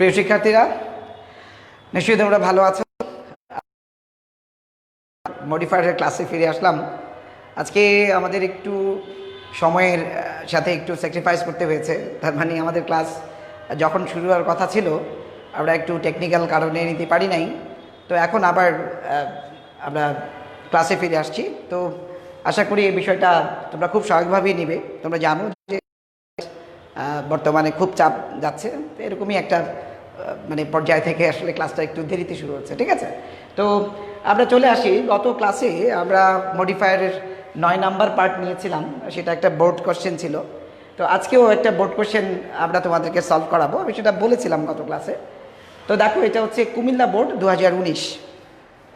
প্রিয় শিক্ষার্থীরা, নিশ্চয়ই তোমরা ভালো আছো। মডিফায়ারের ক্লাসে ফিরে আসলাম। আজকে আমাদের একটু সময়ের সাথে একটু স্যাক্রিফাইস করতে হয়েছে। তার মানে আমাদের ক্লাস যখন শুরু হওয়ার কথা ছিল আমরা একটু টেকনিক্যাল কারণে নিতে পারি নাই। তো এখন আবার আমরা ক্লাসে ফিরে আসছি। তো আশা করি এই বিষয়টা তোমরা খুব স্বাভাবিকভাবেই নিবে। তোমরা জানো যে বর্তমানে খুব চাপ যাচ্ছে, তো এরকমই একটা মানে পর্যায় থেকে আসলে ক্লাসটা একটু দেরিতে শুরু হচ্ছে, ঠিক আছে? তো আমরা চলে আসি, গত ক্লাসে আমরা মডিফায়ারের 9 নাম্বার পার্ট নিয়েছিলাম, সেটা একটা বোর্ড কোশ্চেন ছিল। তো আজকেও একটা বোর্ড কোশ্চেন আমরা তোমাদেরকে সলভ করাবো, আমি সেটা বলেছিলাম গত ক্লাসে। তো দেখো, এটা হচ্ছে কুমিল্লা বোর্ড 2019।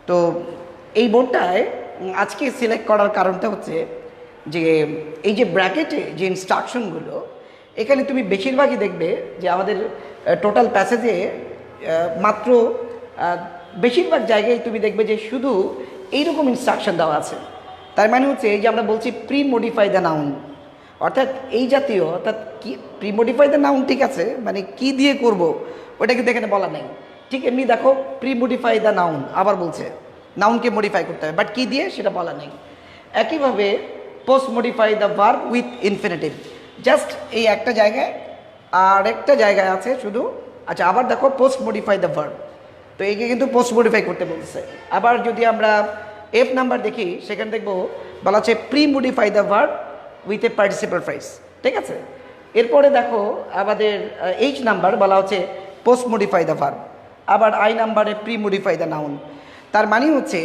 তো এই বোর্ডটায় আজকে সিলেক্ট করার কারণটা হচ্ছে যে এই যে ব্র্যাকেটে যে ইনস্ট্রাকশনগুলো, এখানে তুমি বেশিরভাগই দেখবে যে আমাদের টোটাল প্যাসেজে মাত্র বেশিরভাগ জায়গায় তুমি দেখবে যে শুধু এইরকম ইনস্ট্রাকশন দেওয়া আছে। তার মানে হচ্ছে এই যে আমরা বলছি প্রি মডিফাই দ্য নাউন, অর্থাৎ এই জাতীয়, অর্থাৎ কি প্রি মডিফাই দ্য নাউন, ঠিক আছে, মানে কি দিয়ে করব ওটা কিন্তু এখানে বলা নেই। ঠিক এমনি দেখো, প্রি মডিফাই দ্য নাউন আবার বলছে নাউনকে মডিফাই করতে হবে, বাট কি দিয়ে সেটা বলা নেই। একইভাবে post modify the verb with infinitive, just এই একটা জায়গায়, আর একটা জায়গায় আছে শুধু। আচ্ছা, আবার দেখো পোস্ট মডিফাই দ্য ভার্ব, তো একে কিন্তু পোস্ট মডিফাই করতে বলছে। আবার যদি আমরা এফ নাম্বার দেখি, সেখানে দেখবো বলা হচ্ছে pre modify the verb with A participle phrase, ঠিক আছে? এরপরে দেখো আমাদের এইচ নাম্বার বলা হচ্ছে পোস্ট মডিফাই দ্য ভার্ব, আবার আই নাম্বারে প্রি মডিফাই দ্য নাউন। তার মানে হচ্ছে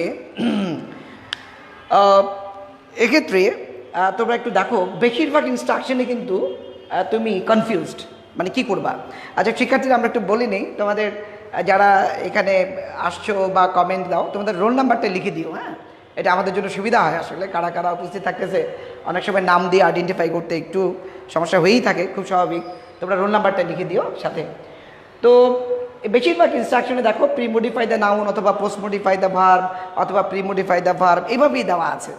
এক্ষেত্রে তোমরা একটু দেখো, বেশিরভাগ ইনস্ট্রাকশনে কিন্তু তুমি কনফিউজড, মানে কি করবা। আচ্ছা শিক্ষার্থীরা, আমরা একটু বলে নিই, তোমাদের যারা এখানে আসছো বা কমেন্ট দাও, তোমাদের রোল নাম্বারটা লিখে দিও। হ্যাঁ, এটা আমাদের জন্য সুবিধা হয়। আসলে কারা কারা উপস্থিত থাকতেছে, অনেক সময় নাম দিয়ে আইডেন্টিফাই করতে একটু সমস্যা হয়েই থাকে, খুব স্বাভাবিক। তোমরা রোল নাম্বারটা লিখে দিও সাথে। তো বেশিরভাগ ইনস্ট্রাকশনে দেখো প্রি মডিফাই দ্য নাউন অথবা পোস্ট মডিফাই দ্য ভার্ব অথবা প্রি মডিফাই দ্য ভার্ব এইভাবেই দেওয়া আছে।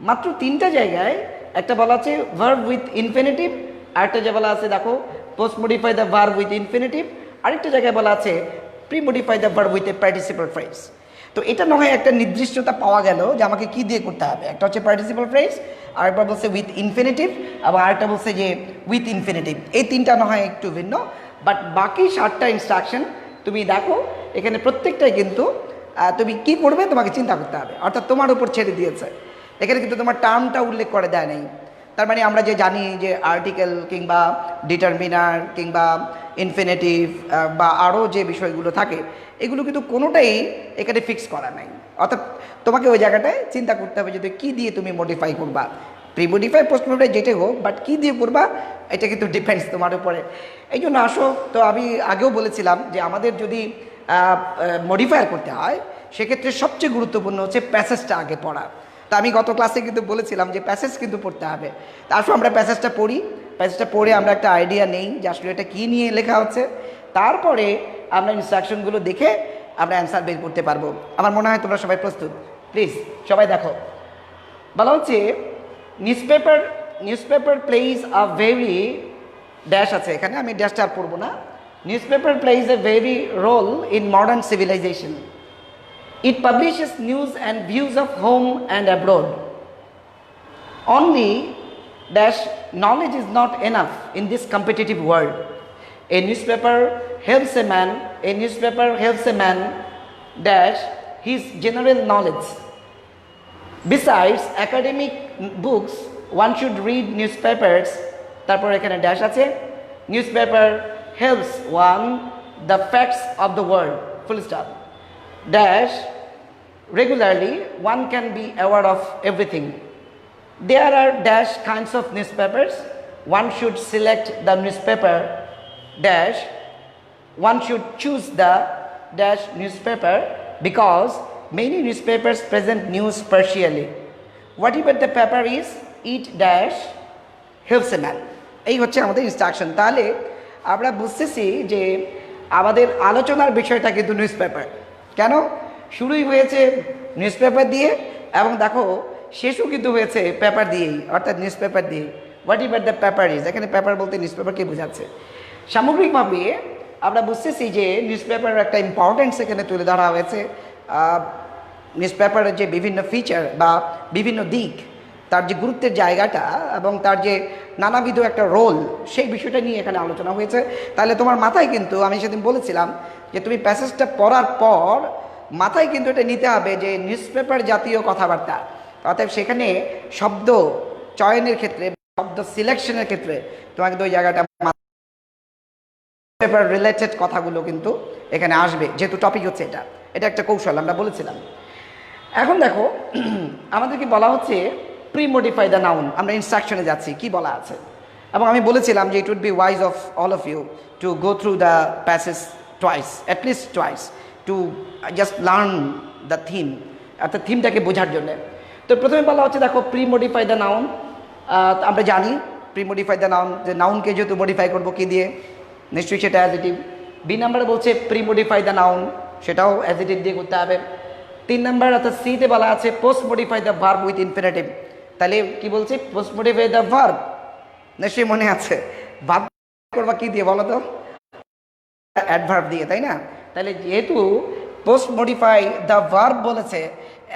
মাত্র 3টা জায়গায়, একটা বলা আছে ভার্ব উইথ ইনফিনিটিভ, আরেকটা যে বলা আছে দেখো post modify the verb with infinitive, আরেকটা জায়গায় বলা আছে pre modify the verb with A participle phrase. তো এটা না হয় একটা নির্দিষ্টতা পাওয়া গেল যে আমাকে কি দিয়ে করতে হবে। একটা হচ্ছে পার্টিসিপাল ফ্রেজ, আরেকবার বলছে উইথ ইনফিনিটিভ, আবার আরেকটা বলছে যে উইথ ইনফিনিটিভ। এই 3টা না হয় একটু ভিন্ন, বাট বাকি 7টা ইনস্ট্রাকশন তুমি দেখো, এখানে প্রত্যেকটাই কিন্তু তুমি কি করবে তোমাকে চিন্তা করতে হবে, অর্থাৎ তোমার উপর ছেড়ে দিয়েছে। এখানে কিন্তু তোমার টার্মটা উল্লেখ করে দেয় নাই। তার মানে আমরা যে জানি যে আর্টিকেল কিংবা ডিটারমিনার কিংবা ইনফিনিটিভ বা আরও যে বিষয়গুলো থাকে, এগুলো কিন্তু কোনোটাই এখানে ফিক্স করা নাই। অর্থাৎ তোমাকে ওই জায়গাটায় চিন্তা করতে হবে যে কী দিয়ে তুমি মডিফাই করবা, প্রি মডিফাই পোস্ট মডিফাই যেটাই হোক, বাট কী দিয়ে করবা এটা কিন্তু ডিপেন্ডস তোমার উপরে। এই জন্য আসো, তো আমি আগেও বলেছিলাম যে আমাদের যদি মডিফায়ার করতে হয়, সেক্ষেত্রে সবচেয়ে গুরুত্বপূর্ণ হচ্ছে প্যাসেজটা আগে পড়া। তা আমি গত ক্লাসে কিন্তু বলেছিলাম যে প্যাসেজ কিন্তু পড়তে হবে। তারপর আমরা প্যাসেজটা পড়ি, প্যাসেজটা পড়ে আমরা একটা আইডিয়া নেই যে আসলে এটা কী নিয়ে লেখা হচ্ছে, তারপরে আমরা ইনস্ট্রাকশনগুলো দেখে আমরা অ্যান্সার বের করতে পারবো। আমার মনে হয় তোমরা সবাই প্রস্তুত। প্লিজ সবাই দেখো, বলা হচ্ছে newspaper plays a very dash আছে এখানে, আমি ড্যাশটা আর পড়বো না। Newspaper plays a very role in modern civilization. It publishes news and views of home and abroad. Only dash knowledge is not enough in this competitive world. A newspaper helps a man dash his general knowledge. Besides academic books, one should read newspapers. তারপর এখানে dash আছে, newspaper helps one the facts of the world, full stop. Dash regularly one can be aware of everything. There are dash kinds of newspapers. One should select the newspaper dash. One should choose the dash newspaper because many newspapers present news partially. Whatever the paper is, it dash helps a man. এই হচ্ছে আমাদের instruction. তাহলে আমরা বুঝতেছি যে আমাদের আলোচনার বিষয়টা কিন্তু নিউজপেপার। কেন শুরুই হয়েছে নিউজপেপার দিয়ে, এবং দেখো শেষও কিন্তু হয়েছে পেপার দিয়েই, অর্থাৎ নিউজপেপার দিয়ে। What ever the paper is, এখানে পেপার বলতে নিউজপেপারকে বোঝাচ্ছে। সামগ্রিকভাবে আমরা বুঝতেছি যে নিউজ পেপারের একটা ইম্পর্টেন্স এখানে তুলে ধরা হয়েছে। নিউজ পেপারের যে বিভিন্ন ফিচার বা বিভিন্ন দিক, তার যে গুরুত্বের জায়গাটা এবং তার যে নানাবিধ একটা রোল, সেই বিষয়টা নিয়ে এখানে আলোচনা হয়েছে। তাহলে তোমার মাথায় কিন্তু, আমি সেদিন বলেছিলাম যে তুমি প্যাসেজটা পড়ার পর মাথায় কিন্তু এটা নিতে হবে যে নিউজ পেপার জাতীয় কথাবার্তা, অতএব সেখানে শব্দ চয়নের ক্ষেত্রে, শব্দ সিলেকশনের ক্ষেত্রে তোমাকে কিন্তু ওই জায়গাটা পেপার রিলেটেড কথাগুলো কিন্তু এখানে আসবে, যেহেতু টপিক হচ্ছে এটা। এটা একটা কৌশল আমরা বলেছিলাম। এখন দেখো আমাদেরকে বলা হচ্ছে প্রি মডিফাই দ্য নাউন। আমরা ইনস্ট্রাকশনে যাচ্ছি, কি বলা আছে। এবং আমি বলেছিলাম যে it would be wise of all of you to go through the passage twice, at least twice, to just learn the theme, অর্থাৎ থিমটাকে বোঝার জন্য। তো প্রথমে বলা হচ্ছে দেখো প্রি মডিফাই দ্য নাউন। আমরা জানি প্রি মডিফাই দ্য নাউন, যে নাউনকে যেহেতু মডিফাই করবো কি দিয়ে, নিশ্চয়ই সেটা অ্যাজিটিভ। বি নাম্বারে বলছে প্রি মডিফাই দ্য নাউন, সেটাও অ্যাজিটিভ দিয়ে করতে হবে। 3 নাম্বার অর্থাৎ সিতে বলা আছে post modify the verb with infinitive. তাহলে কি বলছে? পোস্ট মডিফাই দ্য ভার্ব, নিশ্চয়ই মনে আছে। ভার্ব করবা কি দিয়ে বলো তো? অ্যাডভার্ব দিয়ে, তাই না? তাহলে যেহেতু পোস্ট মডিফাই দ্য ভার্ব বলেছে,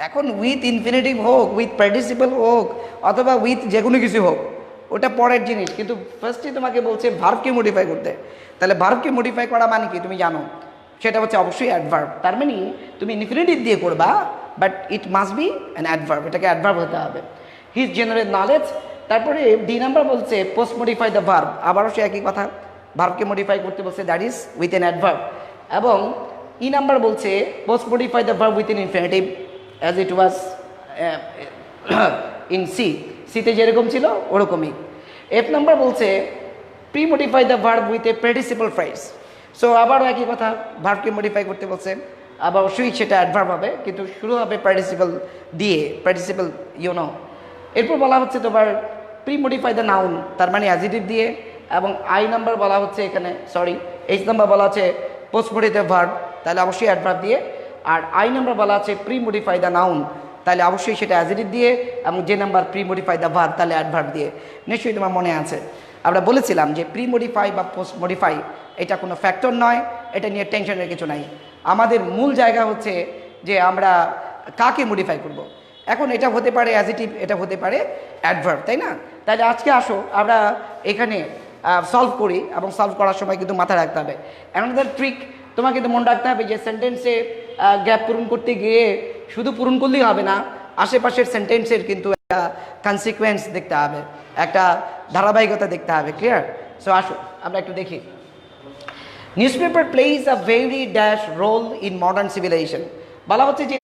এখন উইথ ইনফিনিটিভ হোক, উইথ পার্টিসিপল হোক, অথবা উইথ যে কোনো কিছু হোক, ওটা পরের জিনিস, কিন্তু ফার্স্টে তোমাকে বলছে ভার্বকে মডিফাই করতে। তাহলে ভার্বকে মডিফাই করা মানে কি তুমি জানো, সেটা হচ্ছে অবশ্যই অ্যাডভার্ব। তার মানে তুমি ইনফিনিটিভ দিয়ে করবা, but it must be an adverb, এটাকে অ্যাডভার্ব হতে হবে। His general knowledge. তারপরে ডি নাম্বার বলছে পোস্ট মডিফাই দ্য ভার্ব, আবারও সে একই কথা, ভার্বকে মডিফাই করতে বলছে, that is with an adverb. এবং ই নাম্বার বলছে post modify the verb with in infinitive as it was in C, সিতে যেরকম ছিল ওরকমই। এফ নাম্বার বলছে pre modify the verb with a participle phrase. So আবারও একই কথা, ভার্বকে মডিফাই করতে বলছে, আবার অবশ্যই সেটা অ্যাডভার্ব হবে, কিন্তু শুরু হবে পার্টিসিপল দিয়ে, পার্টিসিপল ইউনো। এরপর বলা হচ্ছে তোমার প্রি মডিফাই দ্য নাউন, তার মানে অ্যাজিটিভ দিয়ে। এবং আই নাম্বার বলা হচ্ছে এখানে, সরি, এইচ নাম্বার বলা আছে পোস্ট মডিফাই ভার্ব, তাহলে অবশ্যই অ্যাডভার্ব দিয়ে। আর আই নাম্বার বলা আছে প্রি মডিফাই দ্য নাউন, তাহলে অবশ্যই সেটা অ্যাজিটিভ দিয়ে। এবং যে number pre modify the verb, তাহলে অ্যাডভার্ব দিয়ে। নিশ্চয়ই তোমার মনে আছে, আমরা বলেছিলাম যে প্রি মডিফাই বা পোস্ট মডিফাই এটা কোনো ফ্যাক্টর নয়, এটা নিয়ে টেনশনের কিছু নাই। আমাদের মূল জায়গা হচ্ছে যে আমরা কাকে মডিফাই করব। এখন এটা হতে পারে অ্যাজিটিভ, এটা হতে পারে অ্যাডভার্ব, তাই না? তাহলে আজকে আসো আমরা এখানে সলভ করি, এবং সলভ করার সময় কিন্তু মাথায় রাখতে হবে অ্যানাদার ট্রিক। তোমাকে কিন্তু মনে রাখতে হবে যে সেন্টেন্সে গ্যাপ পূরণ করতে গিয়ে শুধু পূরণ করলেই হবে না, আশেপাশের সেন্টেন্সের কিন্তু একটা কনসিকুয়েন্স দেখতে হবে, একটা ধারাবাহিকতা দেখতে হবে। ক্লিয়ার? সো আসো আমরা একটু দেখি। Newspaper plays a very dash role in modern civilization. বলা হচ্ছে যে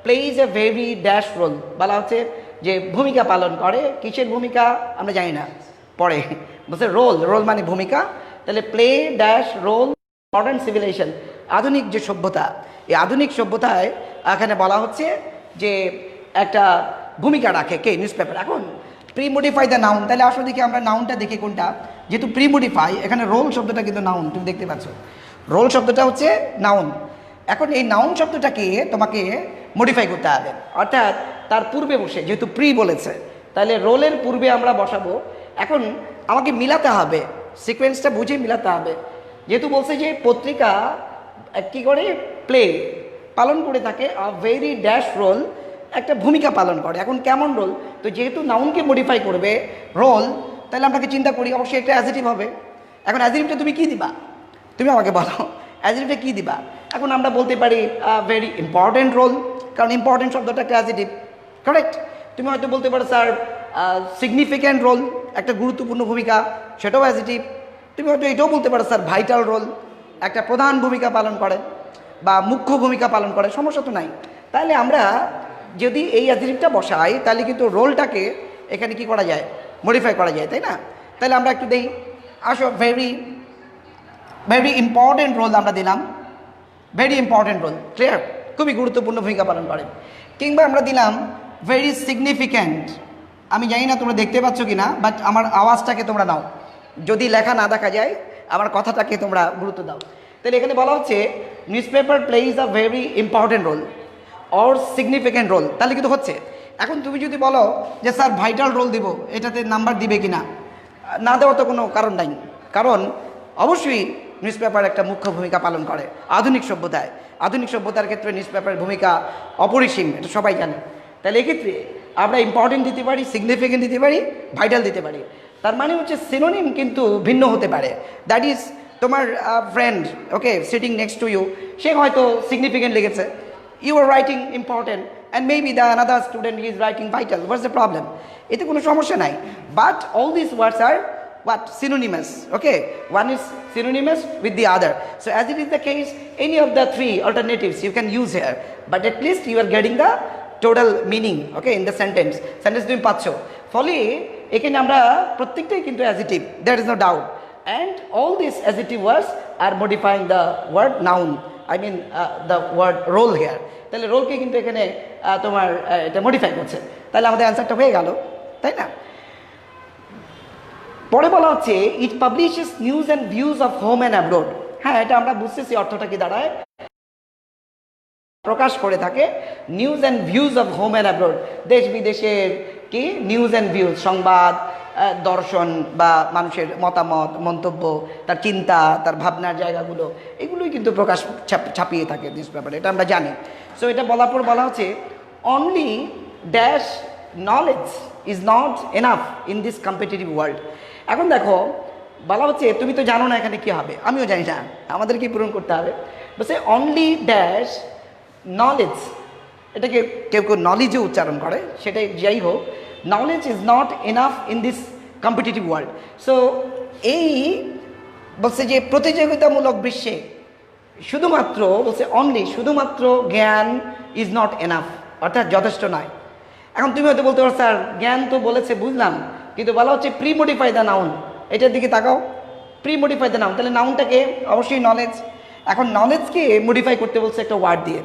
plays a very dash role, বলা হচ্ছে যে ভূমিকা পালন করে। কিসের ভূমিকা আমরা জানি না, পরে বলছে রোল, রোল মানে ভূমিকা। তাহলে play dash role modern civilization, আধুনিক যে সভ্যতা, এই আধুনিক সভ্যতায় এখানে বলা হচ্ছে যে একটা ভূমিকা রাখে কে? নিউজপেপার। এখন প্রি মডিফাই দ্য নাউন, তাহলে আসলে দেখি আমরা নাউনটা দেখি কোনটা। যেহেতু প্রি মডিফাই, এখানে রোল শব্দটা কিন্তু নাউন, তুমি দেখতে পাচ্ছ রোল শব্দটা হচ্ছে নাউন। এখন এই নাউন শব্দটাকে তোমাকে মডিফাই করতে হবে, অর্থাৎ তার পূর্বে বসে, যেহেতু প্রি বলেছে, তাহলে রোলের পূর্বে আমরা বসাবো। এখন আমাকে মিলাতে হবে, সিকোয়েন্সটা বুঝে মিলাতে হবে। যেহেতু বলছে যে পত্রিকা কী করে প্লে পালন করে থাকে, ভেরি ড্যাশ রোল, একটা ভূমিকা পালন করে। এখন কেমন রোল? তো যেহেতু নাউনকে মডিফাই করবে রোল, তাহলে আমাকে চিন্তা করি অবশ্যই একটা অ্যাজিটিভ হবে। এখন অ্যাজিটিভটা তুমি কী দিবা? তুমি আমাকে বলো অ্যাজিটিভটা কী দিবা? এখন আমরা বলতে পারি ভেরি ইম্পর্টেন্ট রোল, কারণ ইম্পর্টেন্ট শব্দটা একটা অ্যাজিটিভ, কারেক্ট? তুমি হয়তো বলতে পারো স্যার সিগনিফিক্যান্ট রোল, একটা গুরুত্বপূর্ণ ভূমিকা, সেটাও অ্যাজিটিভ। তুমি হয়তো এটাও বলতে পারো স্যার ভাইটাল রোল, একটা প্রধান ভূমিকা পালন করে বা মুখ্য ভূমিকা পালন করে, সমস্যা তো নাই। তাহলে আমরা যদি এই অ্যাজিটিভটা বসাই, তাহলে কিন্তু রোলটাকে এখানে কি করা যায়? মডিফাই করা যায়, তাই না? তাহলে আমরা একটু দেই, আসো ভেরি ভেরি ইম্পর্টেন্ট রোল আমরা দিলাম, ভেরি ইম্পর্টেন্ট রোল, ক্লিয়ার? খুবই গুরুত্বপূর্ণ ভূমিকা পালন করে। কিংবা আমরা দিলাম ভেরি সিগনিফিক্যান্ট। আমি জানি না তোমরা দেখতে পাচ্ছ কি না, বাট আমার আওয়াজটাকে তোমরা নাও, যদি লেখা না দেখা যায় আমার কথাটাকে তোমরা গুরুত্ব দাও। তাহলে এখানে বলা হচ্ছে newspaper plays a very important role or significant role, তাহলে কিন্তু হচ্ছে। এখন তুমি যদি বলো যে স্যার ভাইটাল রোল দিব, এটাতে নাম্বার দিবে কি না? না দেওয়ার তো কোনো কারণ নাই, কারণ অবশ্যই নিউজ পেপার একটা মুখ্য ভূমিকা পালন করে আধুনিক সভ্যতার ক্ষেত্রে নিউজ পেপারের ভূমিকা অপরিসীম, এটা সবাই জানে। তাহলে এক্ষেত্রে আমরা ইম্পর্টেন্ট দিতে পারি, সিগনিফিকেন্ট দিতে পারি, ভাইটাল দিতে পারি। তার মানে হচ্ছে সিনোনিম কিন্তু ভিন্ন হতে পারে। দ্যাট ইজ তোমার friend okay sitting next to you, সে হয়তো সিগনিফিকেন্ট লিখেছে, you are writing important and maybe the another student is writing vital, what's the problem? এতে কোনো সমস্যা নাই। But all this words are what synonymous, okay, one is synonymous with the other. So as it is the case, any of the three alternatives you can use here, but at least you are getting the total meaning, okay, in the sentence তুমি পাচ্ছ। ফলে এখানে আমরা প্রত্যেকটাই কিন্তু adjective, there is no doubt, and all these adjective words are modifying the word noun, I mean the word role here। তাহলে রোলকে কিন্তু এখানে তোমার এটা মডিফাই করছে। তাহলে আমাদের অ্যান্সারটা হয়ে গেল, তাই না? পরে বলা হচ্ছে it publishes news and views of home and abroad. হ্যাঁ, এটা আমরা বুঝতেছি অর্থটা কি দাঁড়ায়, প্রকাশ করে থাকে news and views of home and abroad, দেশ বিদেশের কি নিউজ অ্যান্ড ভিউজ, সংবাদ, দর্শন বা মানুষের মতামত, মন্তব্য, তার চিন্তা, তার ভাবনার জায়গাগুলো, এগুলোই কিন্তু প্রকাশ ছাপিয়ে থাকে নিউজ পেপারে, এটা আমরা জানি। সো এটা বলার পর বলা হচ্ছে only dash knowledge is not enough in this competitive world. এখন দেখো বলা হচ্ছে তুমি তো জানো না এখানে কী হবে, আমিও জানি না, আমাদেরকে পূরণ করতে হবে। বলছে অনলি ড্যাশ নলেজ, এটাকে কেউ কেউ নলেজও উচ্চারণ করে, সেটাই যাই হোক, knowledge is not enough in this competitive world. So এই বলছে যে প্রতিযোগিতামূলক বিশ্বে শুধুমাত্র বলছে অনলি শুধুমাত্র জ্ঞান ইজ নট এনাফ, অর্থাৎ যথেষ্ট নয়। এখন তুমি হয়তো বলতে পারো স্যার জ্ঞান তো বলেছে বুঝলাম, কিন্তু বলা হচ্ছে প্রি মডিফাই দ্য নাউন, এটার দিকে তাকাও, প্রি মডিফাই দ্য নাউন, তাহলে নাউনটাকে অবশ্যই নলেজ। এখন নলেজকে মডিফাই করতে বলছে একটা ওয়ার্ড দিয়ে,